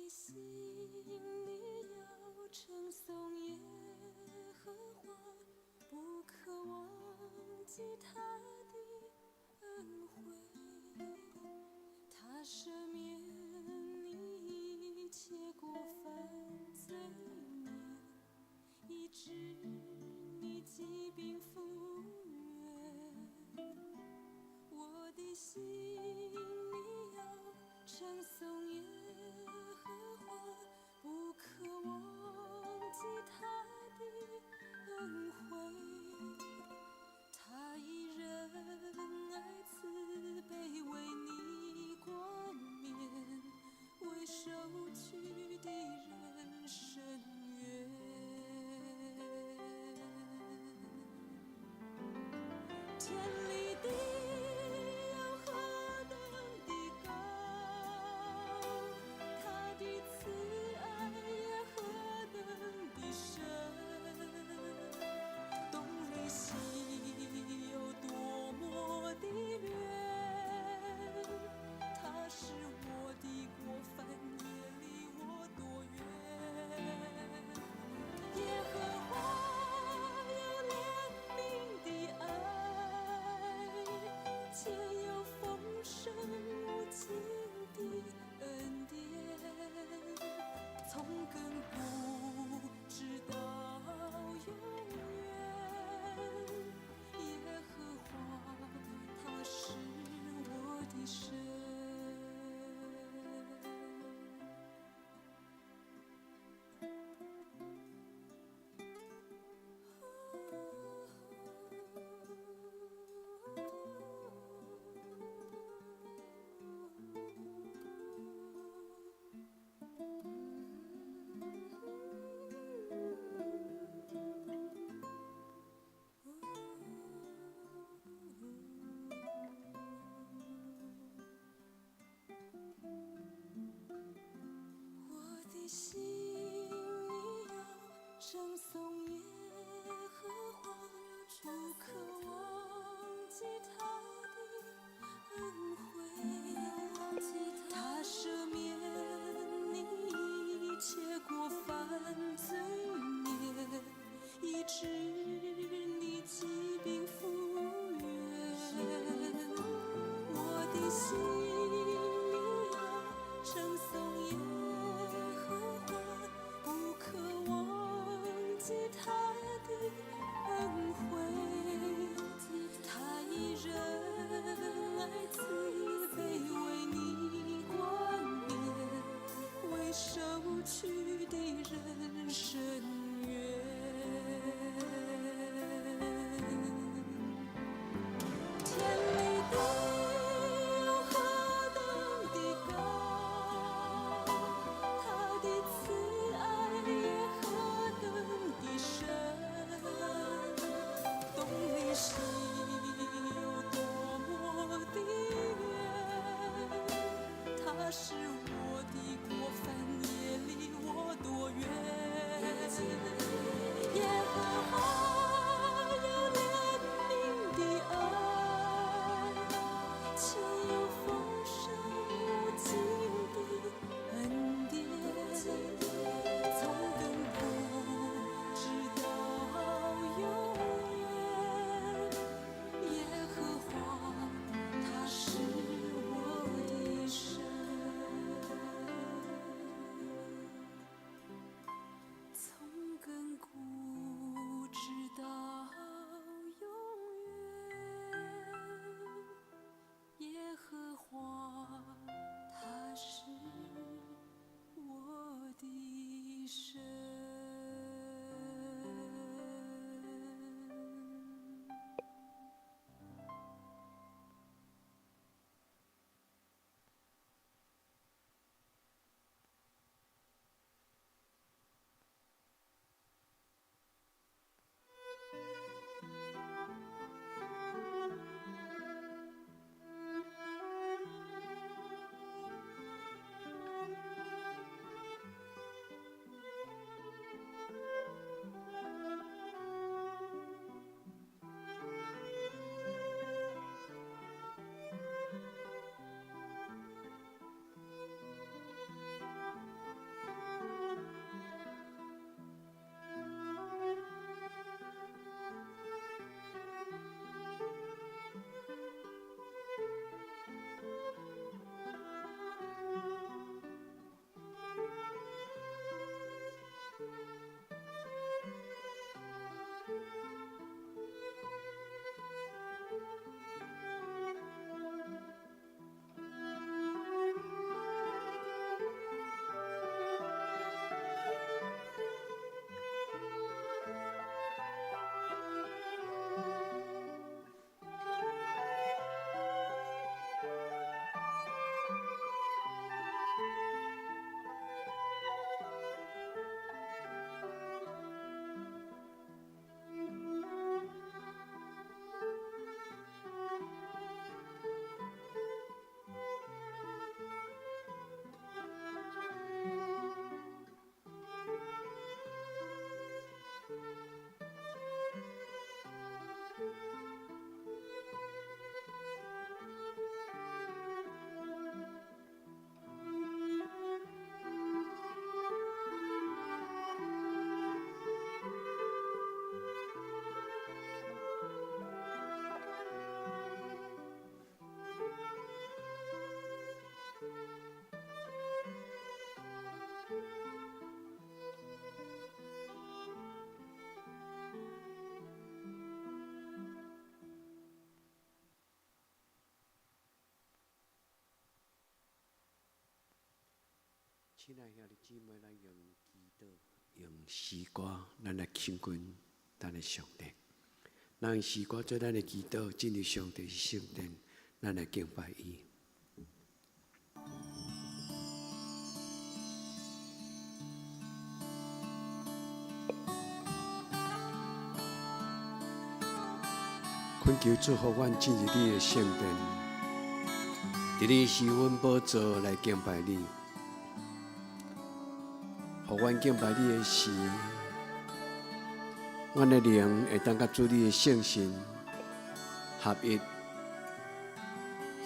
心里要称颂耶和华，不可忘记他的恩惠。他赦免你一切过犯罪孽，医治你疾病复原。我的心里要称颂耶和华，不可忘记他的恩惠。他以仁爱慈悲为你冠冕，为受屈的人伸冤。天离地又何等的高，他的慈爱也何等的深，东离西有多么的远，他使我的过犯也离我多远。耶和华有怜悯的爱，且有丰盛无尽的恩典，从亘古直到永远。耶和华他是我的神。我的心里要称颂耶和华，不可忘记他的恩惠。他赦免你一切过犯罪孽，医治你疾病复原。我的心里要称颂耶和华，不可忘记他的恩惠。他以仁爱慈悲为你冠冕，为受屈的人伸冤。天离地又何等的高，他的慈爱也何等的深，东离西有多么的远，他使我的过犯也离我亲爱兄弟姊妹，咱用祈祷、用诗歌，咱来亲近咱的上帝。咱用诗歌做咱的祈祷，进入上帝的圣殿，咱来敬拜伊。恳求祝福阮进入你的圣殿，伫你是阮宝座来敬拜你。互阮敬拜你的时，阮的灵会当甲主你的圣神合一，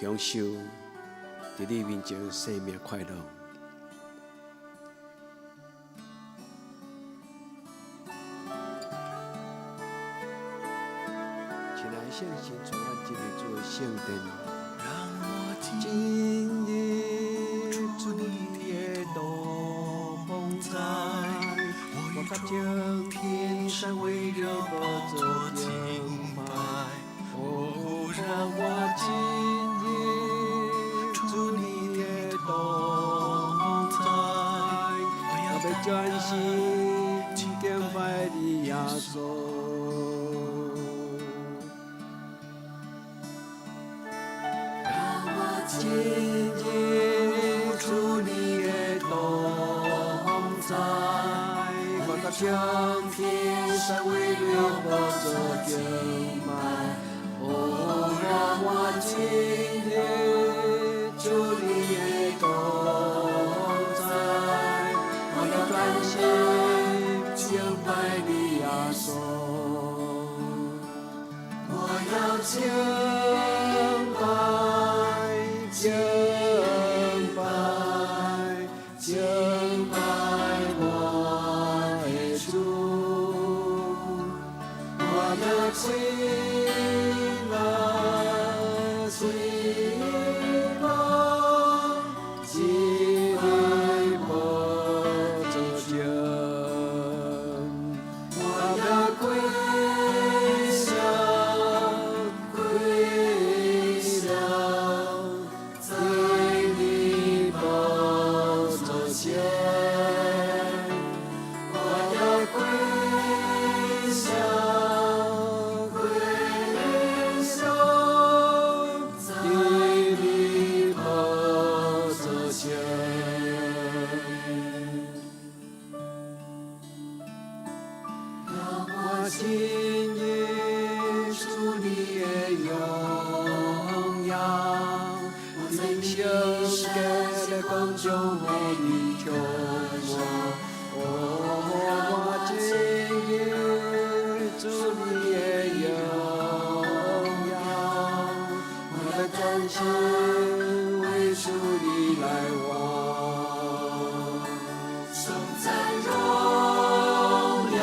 享受伫你面前生命快乐。亲爱的圣神，从阮进入主的圣殿，让我进入主的同在。我甲敬天上为你宝座敬拜，哦，让我进入主你的同在。我要专心敬拜你耶稣。进入主你的同在，我甲向天上为你宝座敬拜，哦，让我进入主你的同在，我要专心敬拜你耶稣，我要敬拜。敬拜我的主，我的归来进你宝座前，我的归向。进入主你的荣耀，人生的光中为你眺望。我进入主你的荣耀，我的专心为主你来往，颂赞荣耀。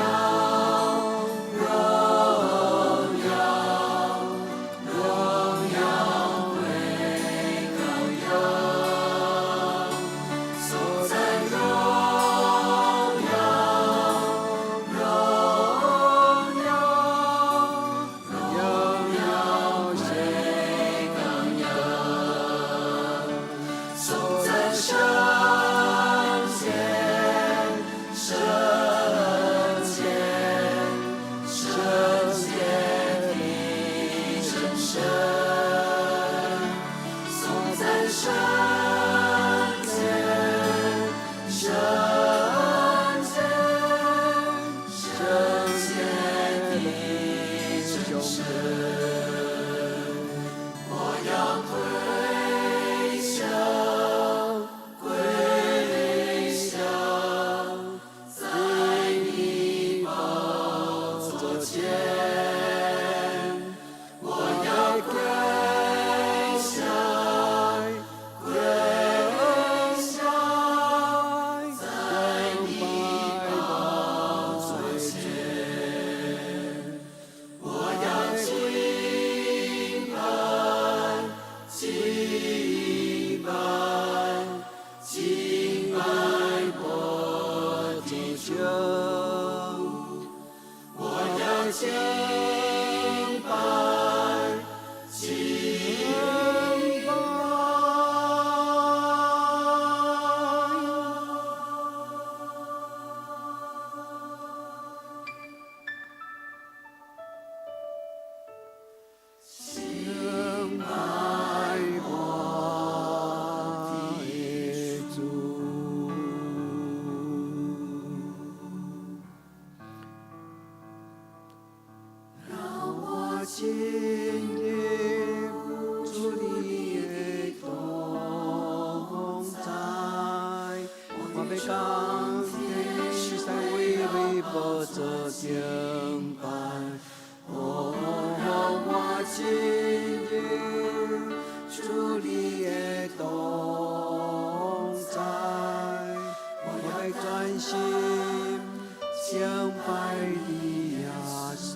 今日主你的同在，我要感谢在为你无做敬拜。我今日主你的同在，我要专心敬拜你耶稣。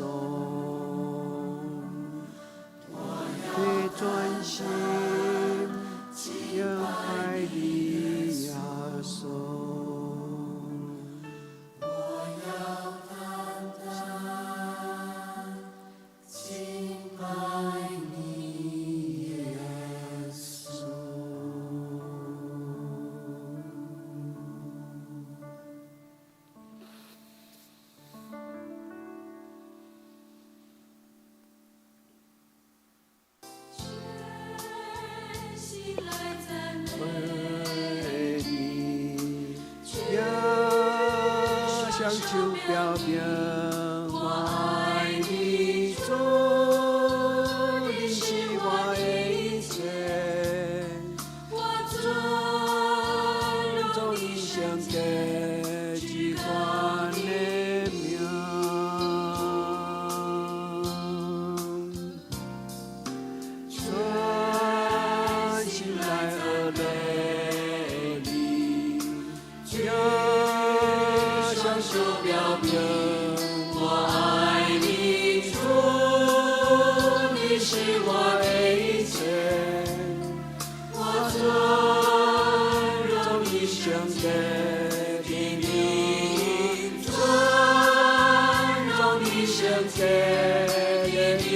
会专心敬拜你耶稣。我要单单敬拜你耶稣。为你，双手表明我爱你，主，你是我的一切，我尊重你圣洁之冠的名，专心来和你，双手表明我爱你，主，你是我的一切，我尊荣你圣洁的名，尊荣你圣洁的名，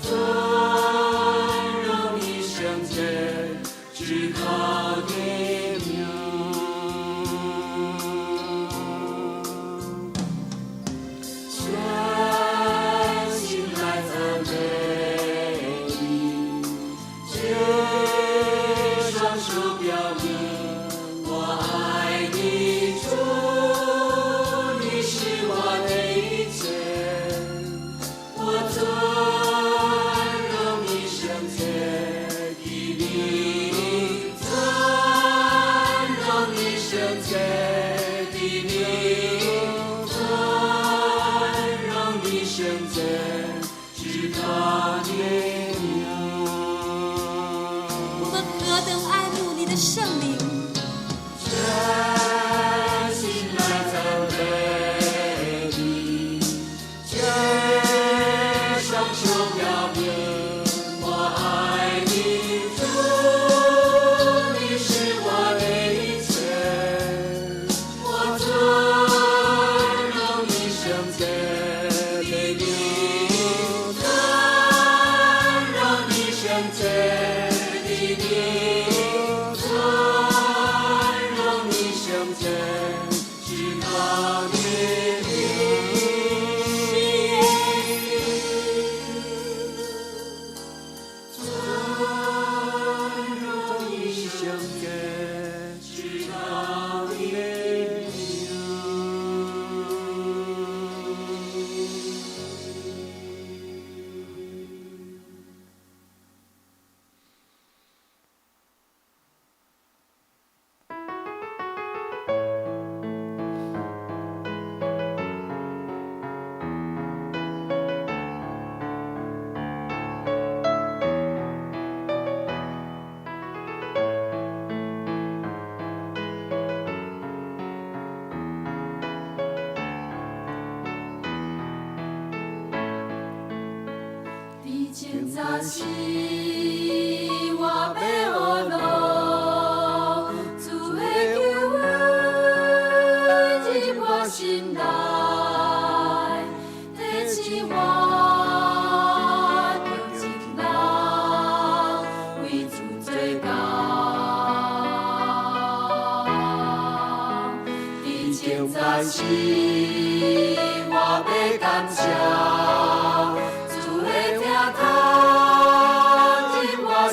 尊荣你圣洁至高的名。我们何等爱慕你的圣灵！真心来责备你，双手表明我爱你，主，你是我的一切，我尊荣你圣洁的名，尊荣你圣洁的名。至高的尊荣你圣洁至高的早起我要学路，主的救恩入我心内，提醒我着真人为主做工。伫前早起我要感谢。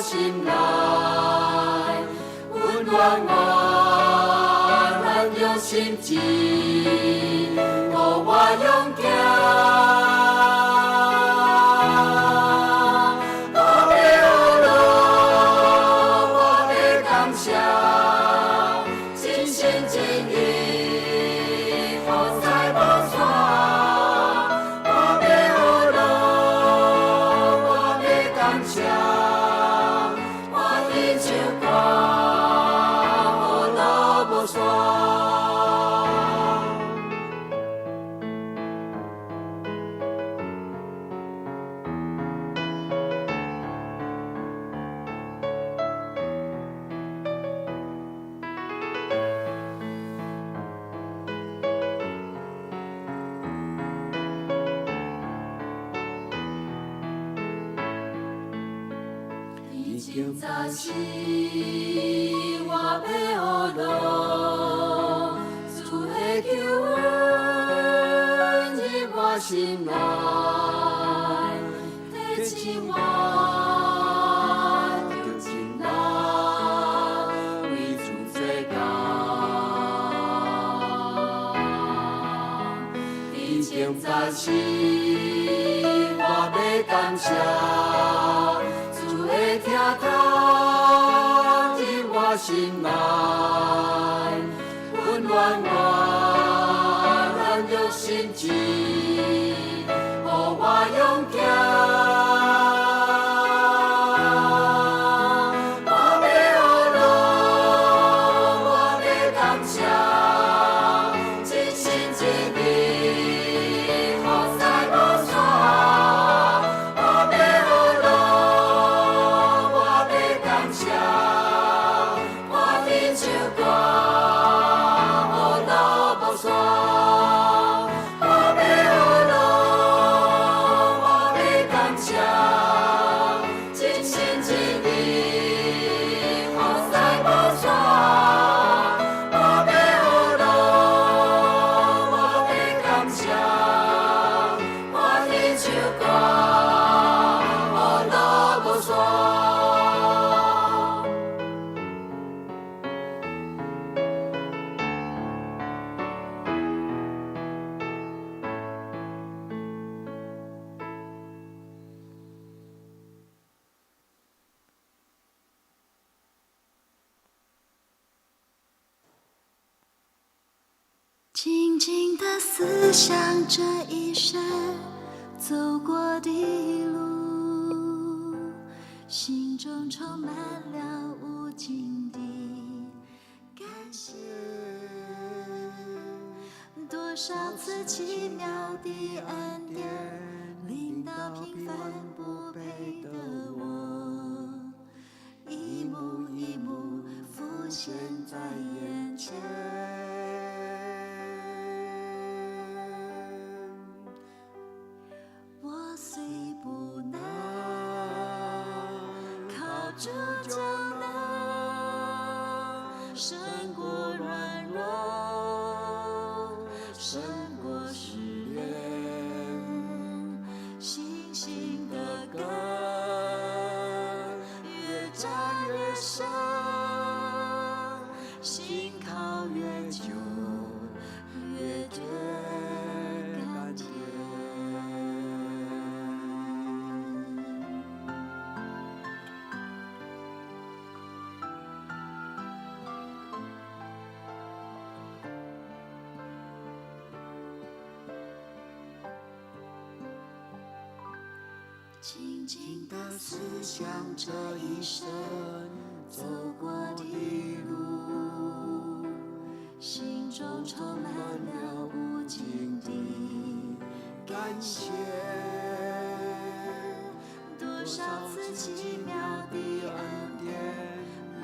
心内温暖我，咱用心志，互我勇行。经早时，我要学路，主的救恩入我心内，提醒我着真难为主做工。已经早时，我要感谢。听透入我心内，温暖我软弱心智，予我勇行。我要学路，我要感谢，真心真意，好在无错。静静地思想这一生走过的路，心中充满了无尽的感谢。多少次奇妙的恩典，领到平凡不配的我，一幕一幕浮现在眼前。我虽不能靠主就能胜过软弱，胜过试炼，信心的根越扎越深，心靠越久越觉甘甜。静静地思想这一生走过的路，心中充满了无尽的感谢。多少次奇妙的恩典，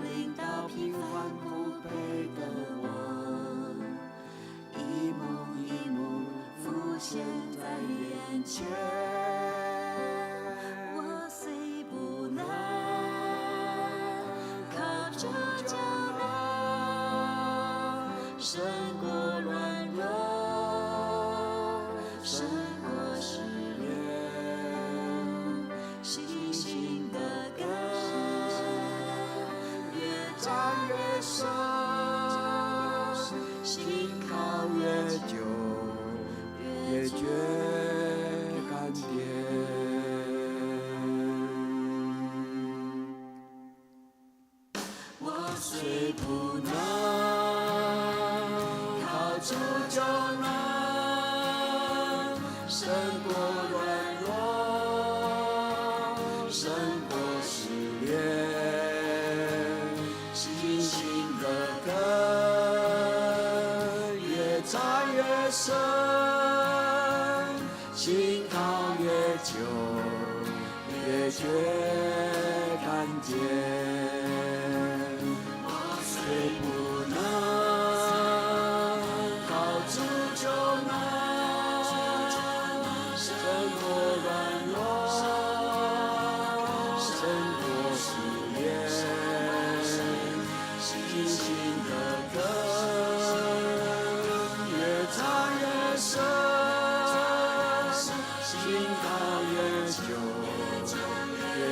领到平凡不配的我，一幕一幕浮现在眼前。胜过软弱，胜过试炼，信心的根越扎越深，心靠越久越觉甘甜。我虽不能主就能胜过软弱，胜过试炼，信心的根越扎越深，心靠越久越觉甘甜。我虽不能胜过软弱，胜过试炼，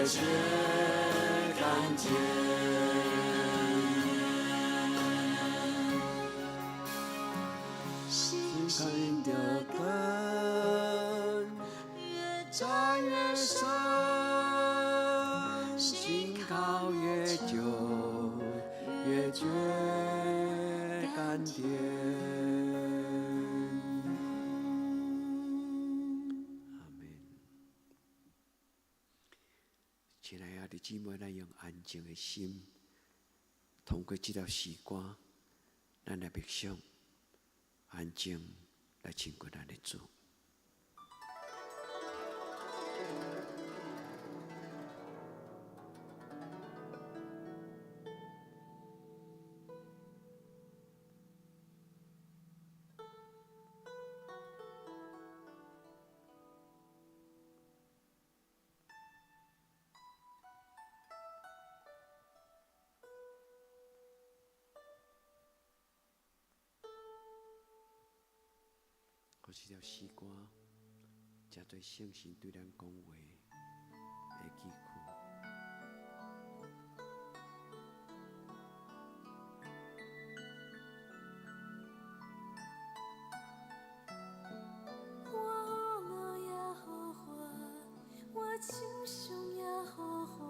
绝甘甜。心看的根扎越深，心靠越久，越觉甘甜。阿门。亲爱的姊妹，咱用安静的心，通过这条诗歌，咱来默想，安静来亲近咱的主。我这条诗歌，才对圣神对咱讲话的记句。我乐耶和华，我亲兄耶和华，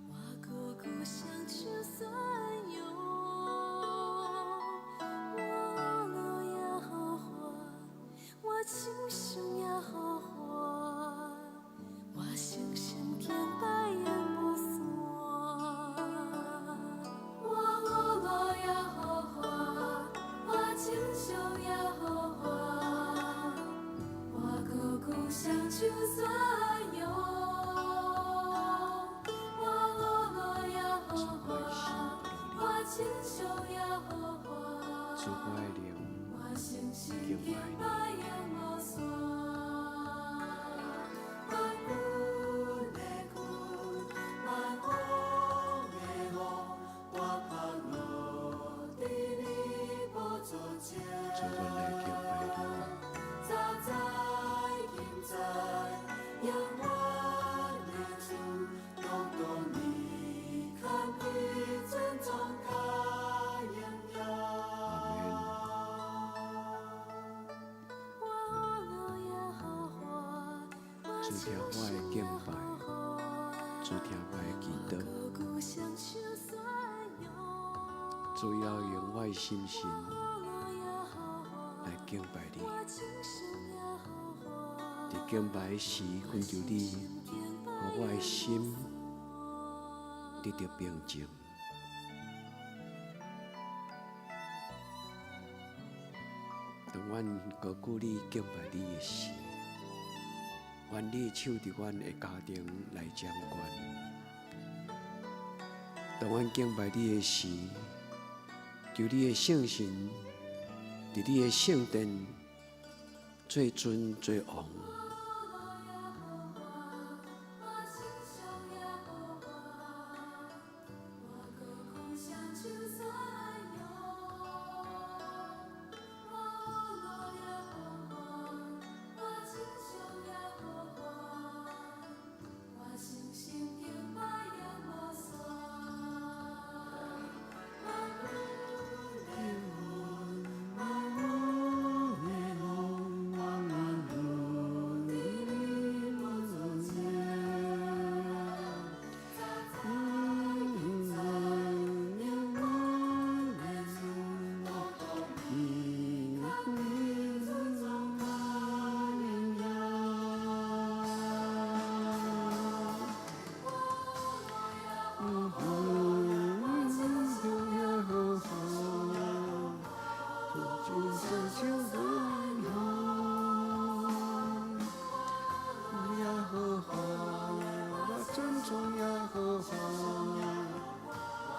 我哥哥相求算有。我亲兄耶和华，我心心天白眼不锁。我乐耶和华，我亲兄耶和华，我哥哥相求算有。我乐耶和华，我亲兄耶和华，主我的灵，我心心敬天拜白你。主听我的敬拜，主听我的祈祷，主要用我的心神来敬拜你。在敬拜的时，恳求你，让我的心得到平静。当阮高举你敬拜你的时，愿你的手伫阮的家庭来掌管。当阮敬拜你的时，求你的圣神伫你的圣殿最尊最王。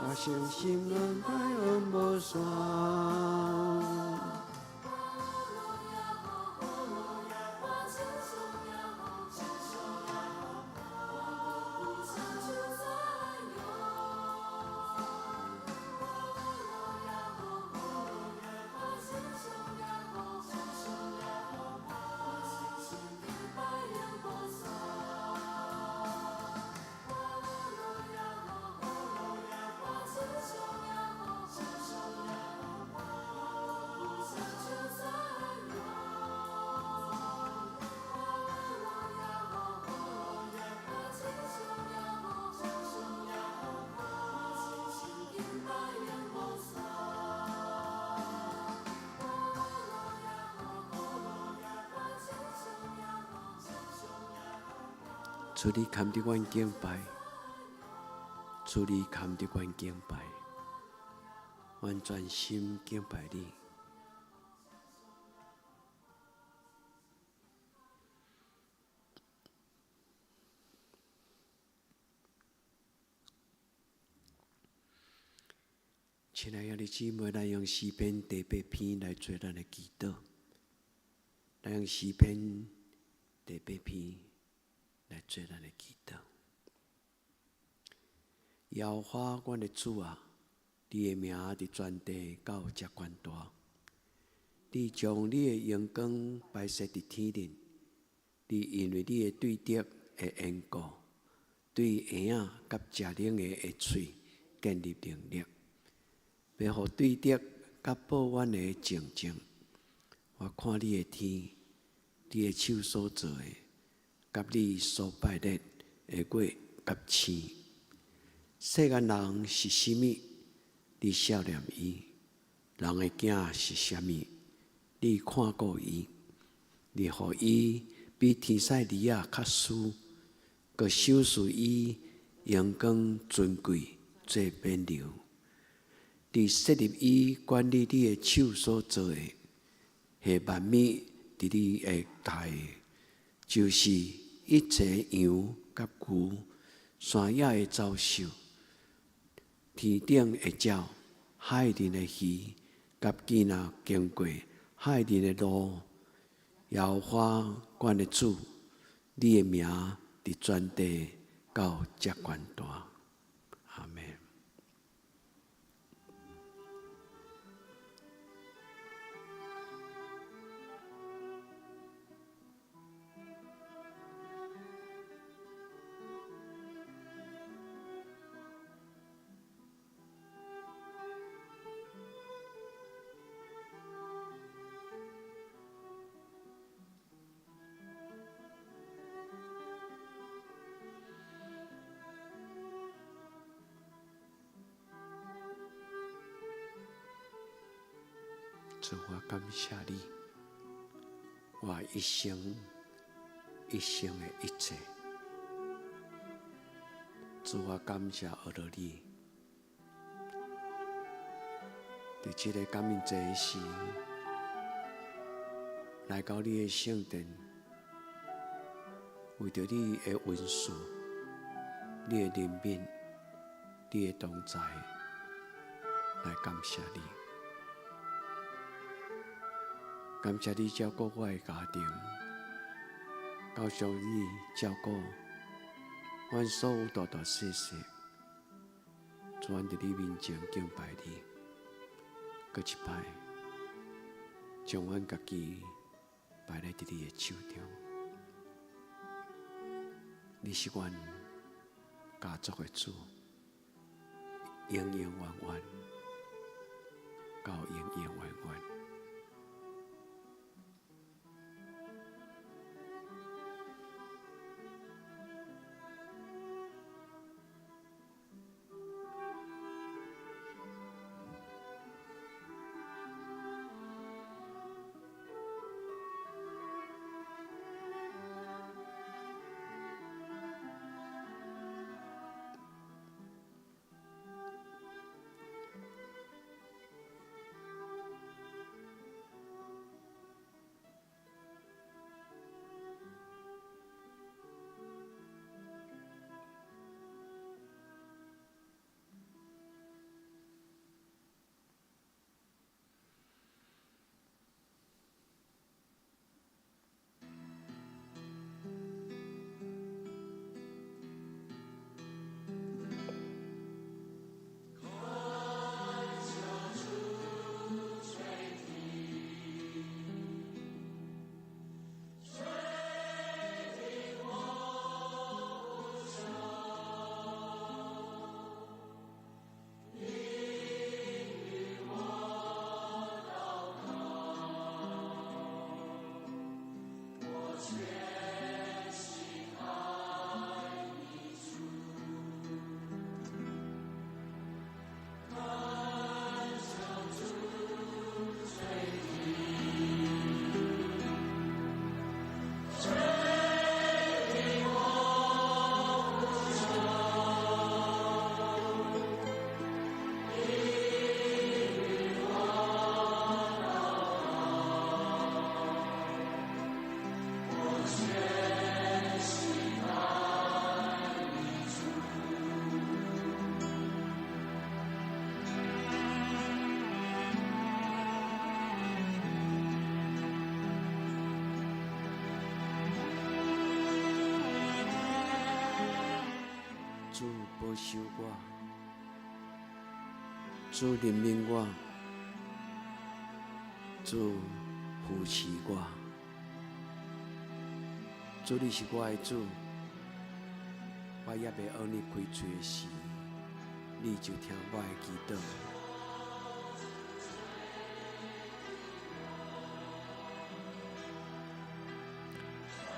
我相信恩爱恩无双。主你看得阮敬拜，主你看得阮敬拜，阮专心敬拜你。亲爱的姊妹，咱用诗篇第8篇来做咱的祈祷。咱用诗篇第8篇来做咱的祈祷。耶和华，阮的主啊，你的名伫全地到遮悬大。你将你的荣光摆设伫天顶，你因为你的对德的缘故，对婴仔甲食奶的嘴建立能力。要互对德甲保阮的静静。我看你的天，你的手所做的，甲你所拜列的月甲星。世间人是甚物，你少年伊；人的囝是甚物，你看顾伊。你互伊比天使离仔较殊，佮赏赐伊阳光尊贵做冕旒。你设立伊管理你的手所做的，下万米伫你的台，就是一切羊甲牛，山野的走兽，天顶的鸟，海里的鱼，甲囡仔经过海里的路。耶和华，阮的主，你的名伫全地到遮悬大。阿们。主，我感谢你，我一生的一切。主，我感谢学了你，伫这个感恩节时，来到你的圣殿，为着你的恩赐、你的怜悯、你的同在，来感谢你。感谢你照顾我的家庭，感谢你照顾阮所有大大小小，主，阮伫你面前敬拜你，搁一摆将阮家己摆在伫你的手中。你是阮家族的主，永永远远到永永远远。主保守我，主怜悯我，主扶持我。主你是我的主，我也袂学你开嘴的时，你就听我的祈祷。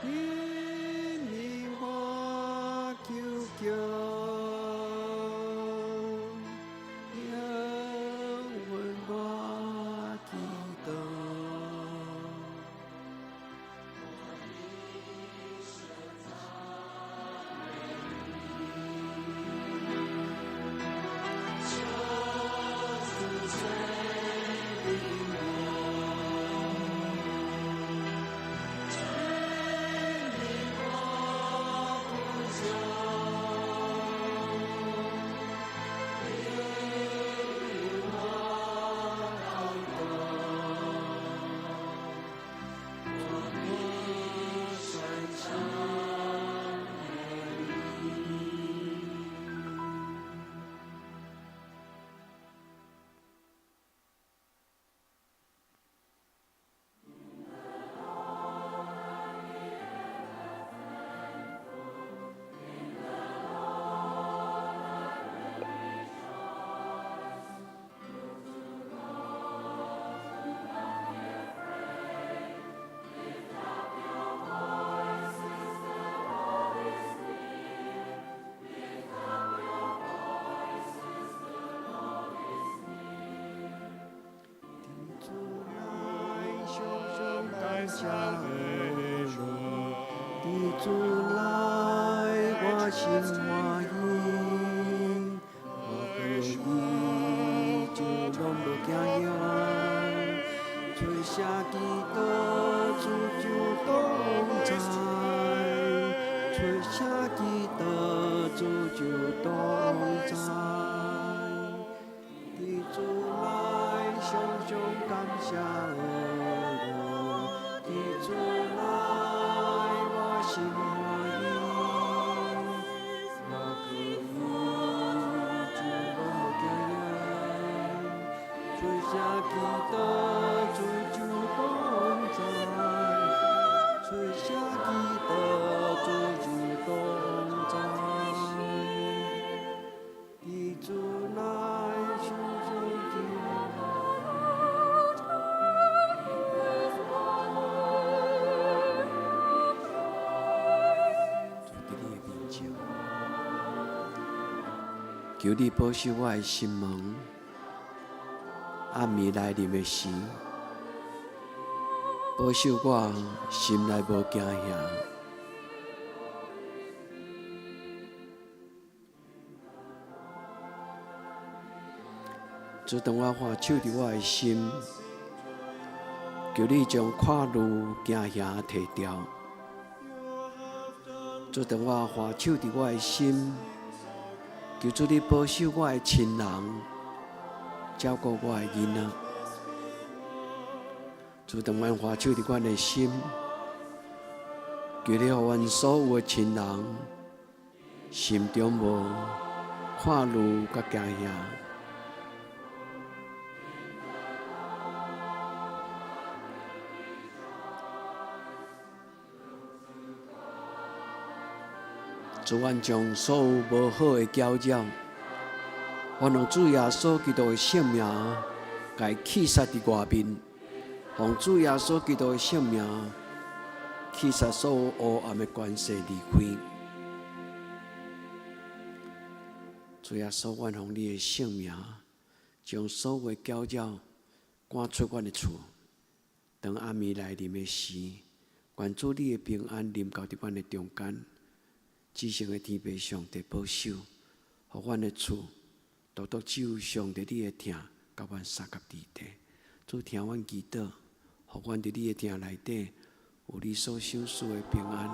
因你我求求，因阮我祈祷。家的路，你主来，我心欢喜，我可以就拢无惊样，吹下基督主就同在，吹下基督主就同在，你主来，常常感谢。主来，我心欢喜，我可以就拢无惊样，吹下基督主就同在，吹下基督主就同在，你主来，常常听。求你保守我的心门，暗暝来临的时，保守我心内无惊吓。主，当我放手伫我的心，求你将看路惊吓摕掉。主，当我放手伫我的心。求主你保守我的亲人，照顾我的囡仔。主，当阮花手伫阮的心，求你互阮所有的亲人心中无看路甲惊吓。主，阮将所有无好的搅扰，我用主耶稣基督的性命，甲伊弃杀伫外面，用主耶稣基督的性命，弃杀所有黑暗的关系离开。主耶稣，阮用你的性命，将所有的搅扰赶出阮的厝。当暗暝来临的时，愿主你的平安临到伫阮的中间。至圣的天父上帝保守，互阮的厝独独只有上帝你的疼，甲阮三甲伫地。主听阮祈祷，互阮伫你的疼内底有你所赏赐的平安。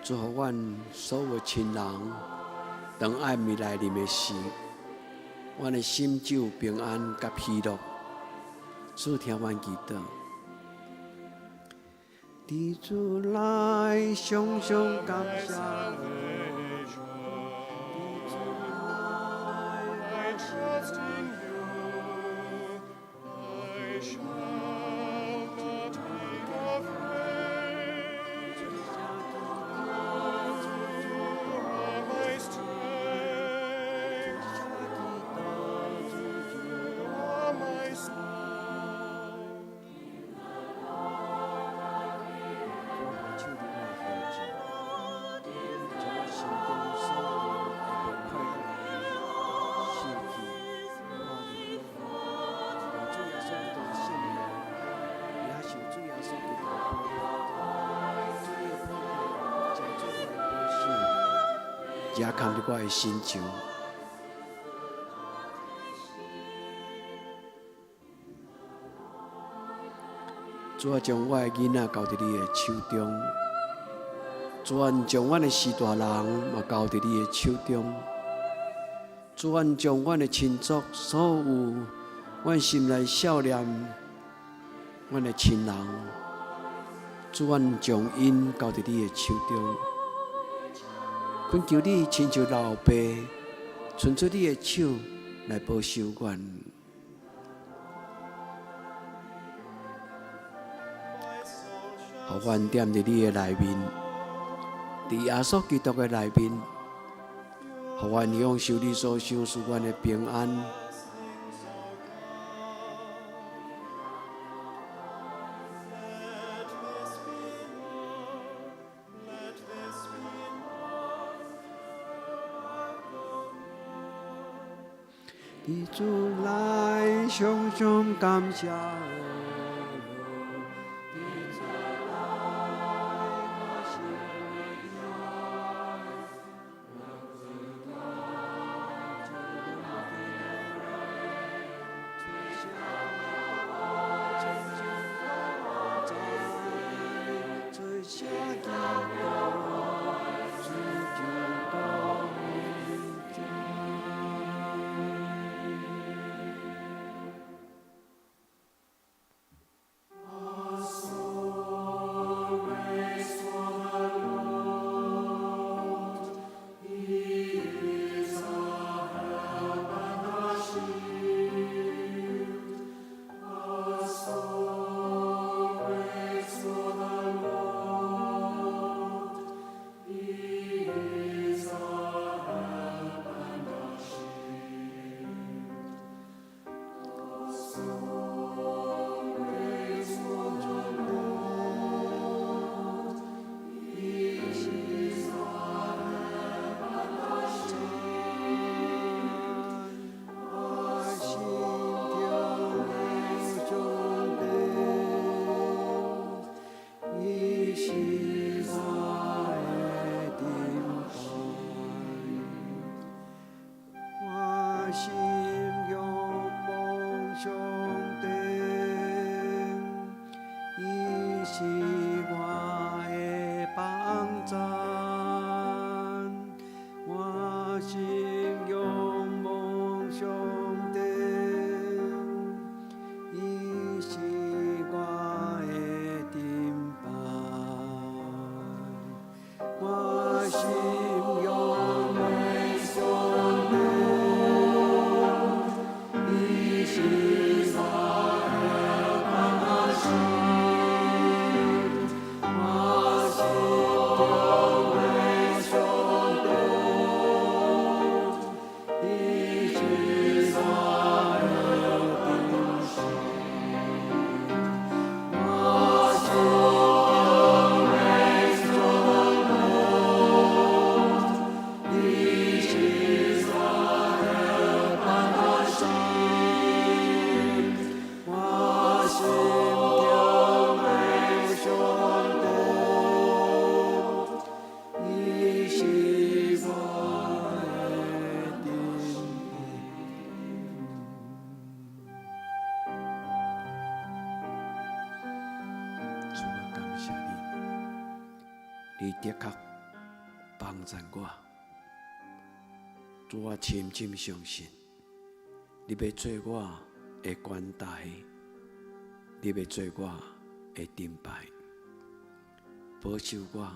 祝福阮所有亲人，当暗暝来临的时，阮的心只有平安甲喜乐。主听阮祈祷。伫主来，常常感谢你。 I trust in you. I shall not be afraid. You are my strength. You are my song. 也看伫我的心上。主啊，将我的囡仔交伫你的手中；主啊，将阮的四大人嘛交伫你的手中；主啊，将阮的亲族所有阮心内少年、阮的亲人，主啊，将因交伫你的手中。 恳求你亲像老爸，伸出你的手来保守阮。互阮踮伫你的内面，伫耶稣基督的内面，互阮享受你所赏赐阮的平安。伫主来，常常感谢你。 你的确帮助我，主我深深相信，你要做我的管台，你要做我的盾牌，保守我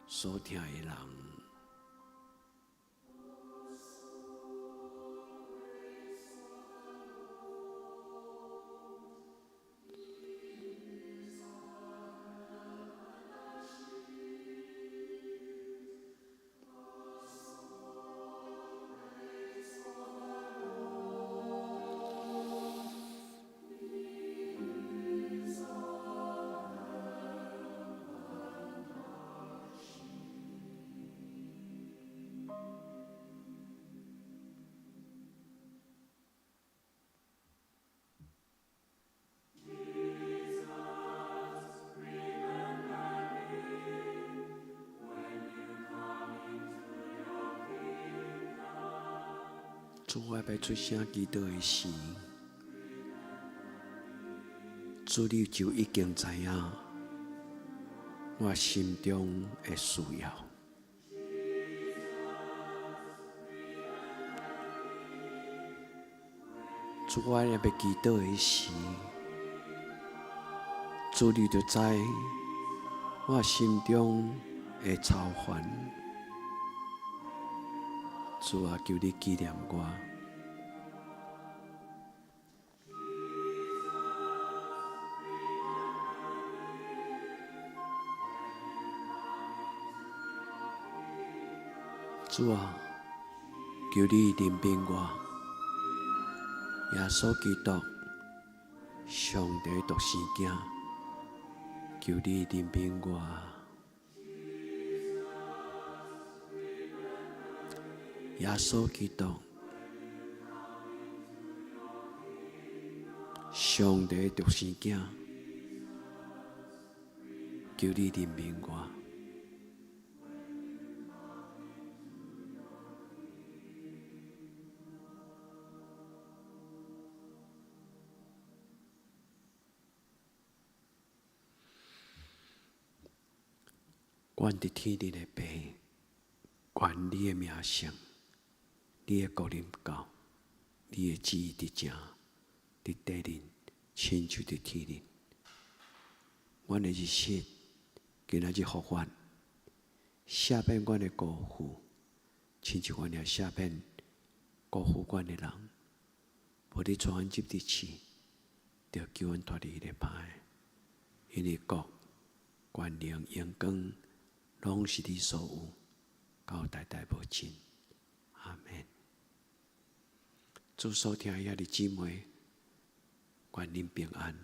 所听的人。主，我要出声祈祷的时，主你就已经知影我心中的需要。主，我要祈祷的时，主你就知我心中的操烦。主啊，求你纪念我。主啊，求你怜悯我。耶稣基督，上帝独生子，求你怜悯我。耶稣基督，上帝独生子，求你怜悯我。愿伫天顶的爸，愿你的名声，你的国临到，你的旨意伫正，伫地顶，亲像伫天顶。阮的日息，今仔日互阮赦免阮的辜负，亲像阮也赦免辜负阮的人。无你带阮入地市，就叫阮脱离迄个歹，因为国、权能、荣光，拢是你所有，到代代无尽。阿们。主所听遐的姊妹，愿恁平安，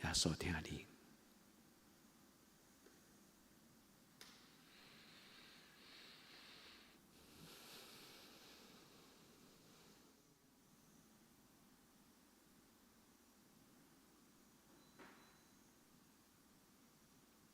也所听你。